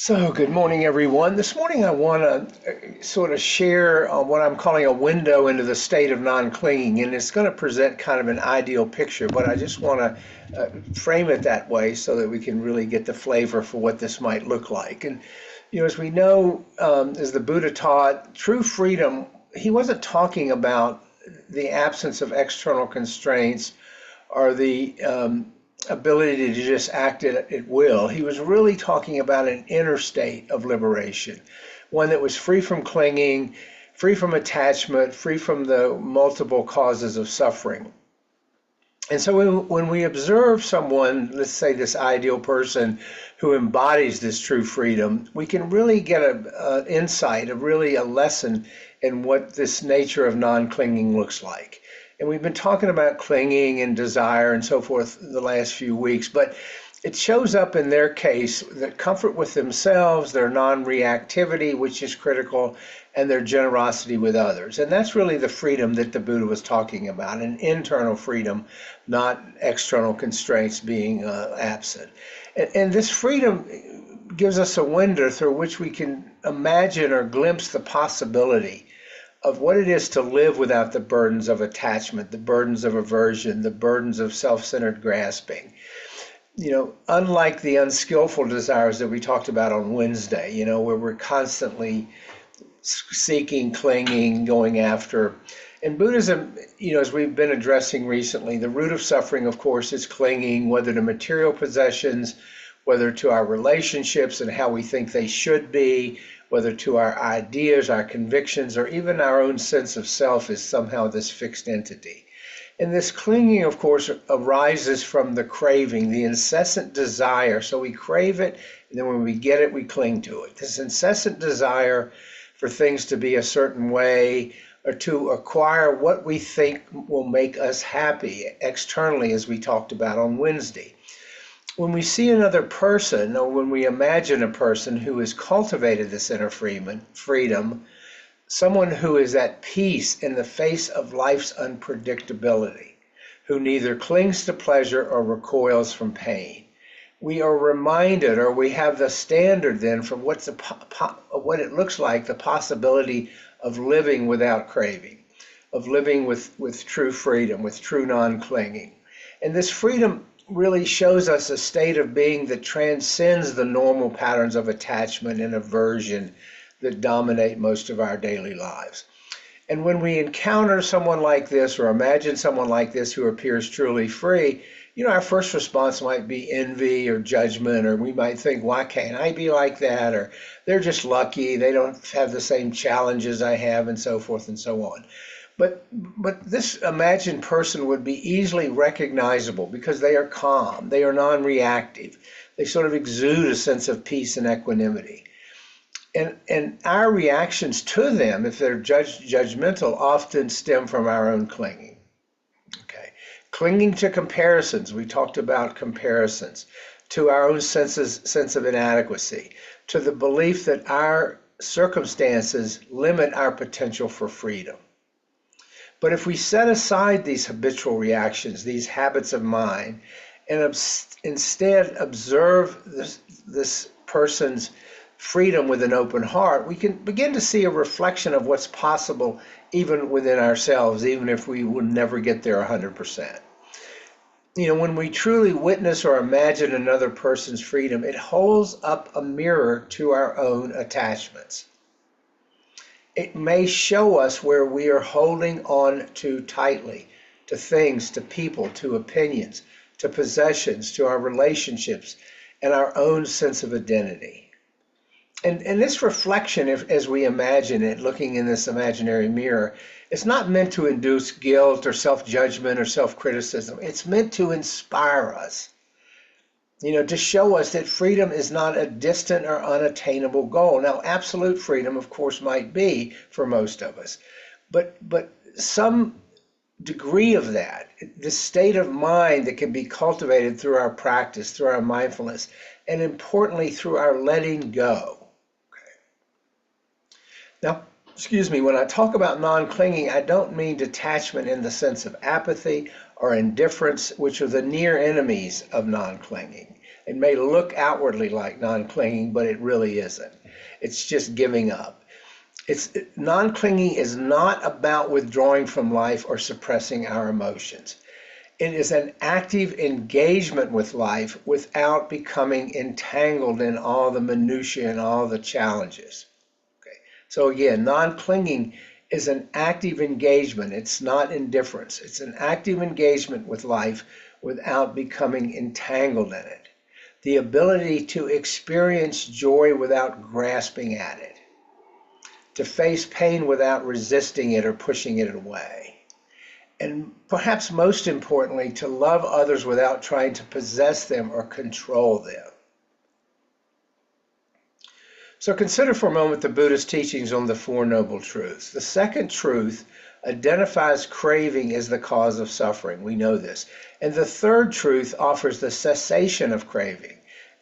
So, good morning, everyone. This morning, I want to sort of share what I'm calling a window into the state of non-clinging, and it's going to present kind of an ideal picture, but I just want to frame it that way so that we can really get the flavor for what this might look like. And, as we know, as the Buddha taught, true freedom, he wasn't talking about the absence of external constraints or the ability to just act at will. He was really talking about an inner state of liberation, one that was free from clinging, free from attachment, free from the multiple causes of suffering. And so when we observe someone, let's say this ideal person who embodies this true freedom, we can really get an insight, a lesson in what this nature of non-clinging looks like. And we've been talking about clinging and desire and so forth the last few weeks, but it shows up in their case that comfort with themselves, their non-reactivity, which is critical, and their generosity with others. And that's really the freedom that the Buddha was talking about, an internal freedom, not external constraints being absent. And this freedom gives us a window through which we can imagine or glimpse the possibility of what it is to live without the burdens of attachment, the burdens of aversion, the burdens of self-centered grasping. Unlike the unskillful desires that we talked about on Wednesday, where we're constantly seeking, clinging, going after. In Buddhism, as we've been addressing recently, the root of suffering, of course, is clinging, whether to material possessions, whether to our relationships and how we think they should be, whether to our ideas, our convictions, or even our own sense of self is somehow this fixed entity. And this clinging, of course, arises from the craving, the incessant desire. So we crave it, and then when we get it, we cling to it. This incessant desire for things to be a certain way or to acquire what we think will make us happy externally, as we talked about on Wednesday. When we see another person, or when we imagine a person who has cultivated this inner freedom, someone who is at peace in the face of life's unpredictability, who neither clings to pleasure or recoils from pain, we are reminded, or we have the standard then from what it looks like, the possibility of living without craving, of living with true freedom, with true non-clinging. And this freedom really shows us a state of being that transcends the normal patterns of attachment and aversion that dominate most of our daily lives. And when we encounter someone like this or imagine someone like this who appears truly free, our first response might be envy or judgment, or we might think, why can't I be like that? Or they're just lucky, they don't have the same challenges I have, and so forth and so on. But this imagined person would be easily recognizable because they are calm, they are non-reactive, they sort of exude a sense of peace and equanimity. And our reactions to them, if they're judgmental, often stem from our own clinging. Okay, clinging to comparisons. We talked about comparisons, to our own sense of inadequacy, to the belief that our circumstances limit our potential for freedom. But if we set aside these habitual reactions, these habits of mind, and instead observe this person's freedom with an open heart, we can begin to see a reflection of what's possible even within ourselves, even if we would never get there 100%. When we truly witness or imagine another person's freedom, it holds up a mirror to our own attachments. It may show us where we are holding on too tightly to things, to people, to opinions, to possessions, to our relationships, and our own sense of identity. And this reflection, as we imagine it, looking in this imaginary mirror, it's not meant to induce guilt or self-judgment or self-criticism. It's meant to inspire us, to show us that freedom is not a distant or unattainable goal. Now, absolute freedom, of course, might be for most of us, but some degree of that, the state of mind that can be cultivated through our practice, through our mindfulness, and importantly, through our letting go. Now, when I talk about non-clinging, I don't mean detachment in the sense of apathy or indifference, which are the near enemies of non-clinging. It may look outwardly like non-clinging, but it really isn't. It's just giving up. Non-clinging is not about withdrawing from life or suppressing our emotions. It is an active engagement with life without becoming entangled in all the minutiae and all the challenges. Okay. So again, non-clinging is an active engagement. It's not indifference. It's an active engagement with life without becoming entangled in it. The ability to experience joy without grasping at it. To face pain without resisting it or pushing it away. And perhaps most importantly, to love others without trying to possess them or control them. So consider for a moment the Buddha's teachings on the Four Noble Truths. The second truth identifies craving as the cause of suffering. We know this. And the third truth offers the cessation of craving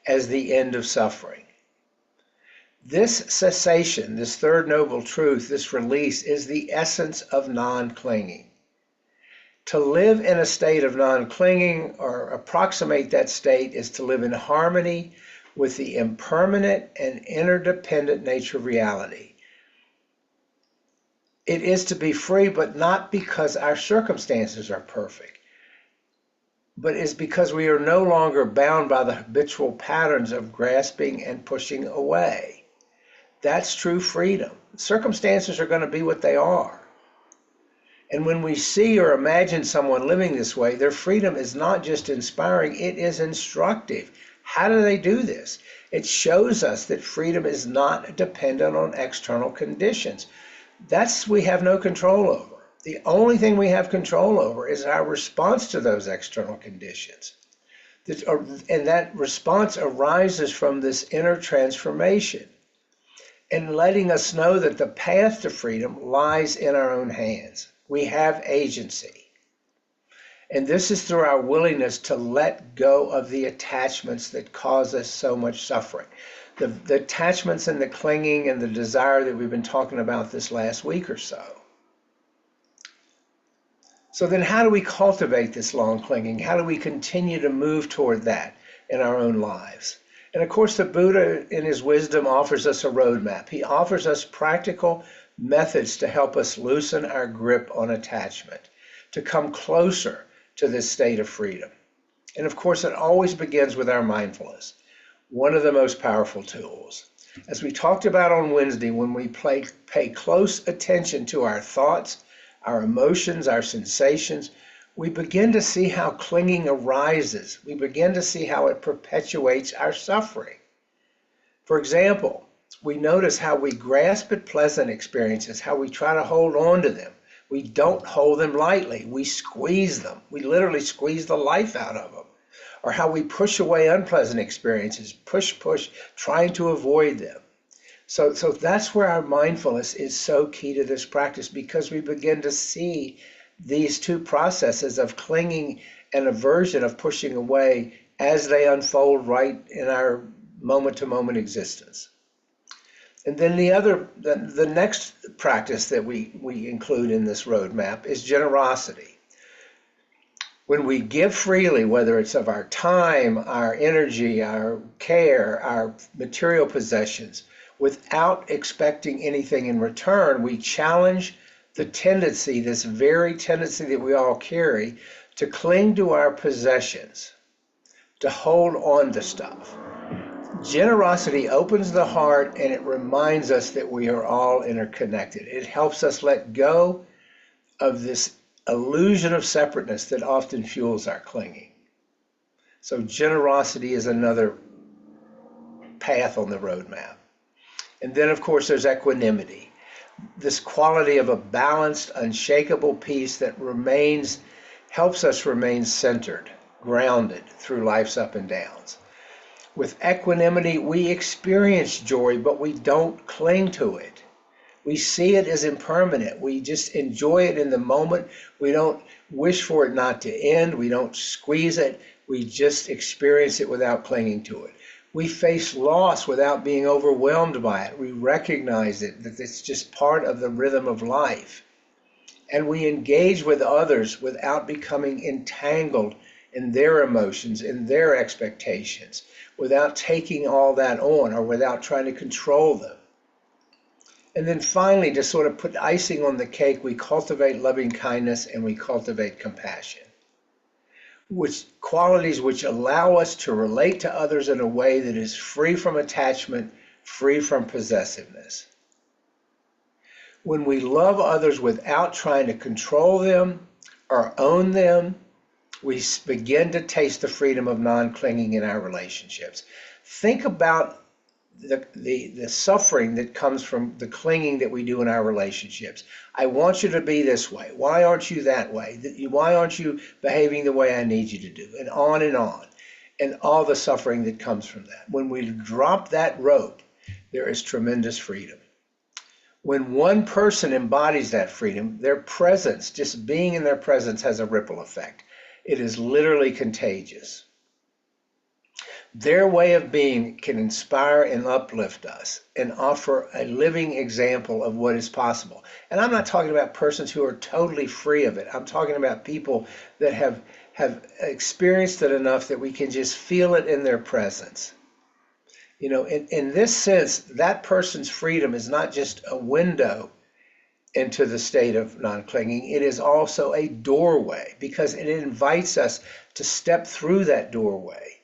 as the end of suffering. This cessation, this third noble truth, this release, is the essence of non-clinging. To live in a state of non-clinging or approximate that state is to live in harmony with the impermanent and interdependent nature of reality. It is to be free, but not because our circumstances are perfect, but is because we are no longer bound by the habitual patterns of grasping and pushing away. That's true freedom. Circumstances are going to be what they are. And when we see or imagine someone living this way, their freedom is not just inspiring, it is instructive. How do they do this? It shows us that freedom is not dependent on external conditions. We have no control over. The only thing we have control over is our response to those external conditions. And that response arises from this inner transformation and letting us know that the path to freedom lies in our own hands. We have agency. And this is through our willingness to let go of the attachments that cause us so much suffering. The attachments and the clinging and the desire that we've been talking about this last week or so. So then how do we cultivate this long clinging? How do we continue to move toward that in our own lives? And of course, the Buddha, in his wisdom, offers us a roadmap. He offers us practical methods to help us loosen our grip on attachment, to come closer to this state of freedom. And of course, it always begins with our mindfulness, one of the most powerful tools. As we talked about on Wednesday, when we pay close attention to our thoughts, our emotions, our sensations, we begin to see how clinging arises. We begin to see how it perpetuates our suffering. For example, we notice how we grasp at pleasant experiences, how we try to hold on to them. We don't hold them lightly. We squeeze them. We literally squeeze the life out of them. Or how we push away unpleasant experiences, push, trying to avoid them. So that's where our mindfulness is so key to this practice, because we begin to see these two processes of clinging and aversion, of pushing away, as they unfold right in our moment-to-moment existence. And then the next practice that we include in this roadmap is generosity. When we give freely, whether it's of our time, our energy, our care, our material possessions, without expecting anything in return, we challenge the tendency, this very tendency that we all carry, to cling to our possessions, to hold on to stuff. Generosity opens the heart, and it reminds us that we are all interconnected. It helps us let go of this illusion of separateness that often fuels our clinging. So generosity is another path on the roadmap. And then, of course, there's equanimity, this quality of a balanced, unshakable peace that helps us remain centered, grounded through life's up and downs. With equanimity, we experience joy, but we don't cling to it. We see it as impermanent. We just enjoy it in the moment. We don't wish for it not to end. We don't squeeze it. We just experience it without clinging to it. We face loss without being overwhelmed by it. We recognize it, that it's just part of the rhythm of life. and we engage with others without becoming entangled in their emotions, in their expectations, without taking all that on or without trying to control them. And then finally, to sort of put icing on the cake, we cultivate loving kindness and we cultivate compassion, which qualities which allow us to relate to others in a way that is free from attachment, free from possessiveness. When we love others without trying to control them or own them, we begin to taste the freedom of non-clinging in our relationships. Think about the suffering that comes from the clinging that we do in our relationships. I want you to be this way. Why aren't you that way? Why aren't you behaving the way I need you to do? And on and on. And all the suffering that comes from that. When we drop that rope, there is tremendous freedom. When one person embodies that freedom, their presence, just being in their presence, has a ripple effect. It is literally contagious. Their way of being can inspire and uplift us and offer a living example of what is possible. And I'm not talking about persons who are totally free of it. I'm talking about people that have experienced it enough that we can just feel it in their presence. You know, in this sense, that person's freedom is not just a window into the state of non-clinging. It is also a doorway, because it invites us to step through that doorway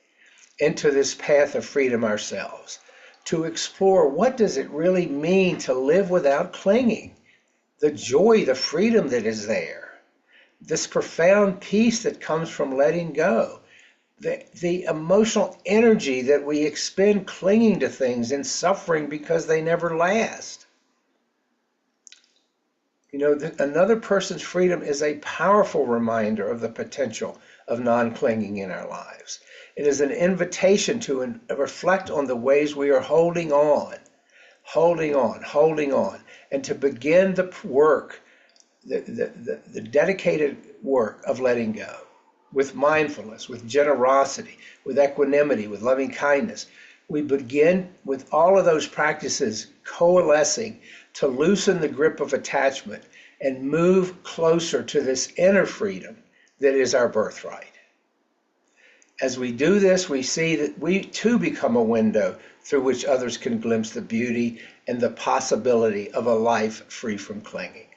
into this path of freedom ourselves, to explore what does it really mean to live without clinging, the joy, the freedom that is there, this profound peace that comes from letting go, the emotional energy that we expend clinging to things and suffering because they never last. You know, another person's freedom is a powerful reminder of the potential of non-clinging in our lives. It is an invitation to reflect on the ways we are holding on, and to begin the work, the dedicated work of letting go with mindfulness, with generosity, with equanimity, with loving kindness. We begin with all of those practices coalescing to loosen the grip of attachment and move closer to this inner freedom that is our birthright. As we do this, we see that we too become a window through which others can glimpse the beauty and the possibility of a life free from clinging.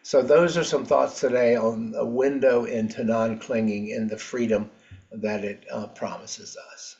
So those are some thoughts today on a window into non-clinging and the freedom that it promises us.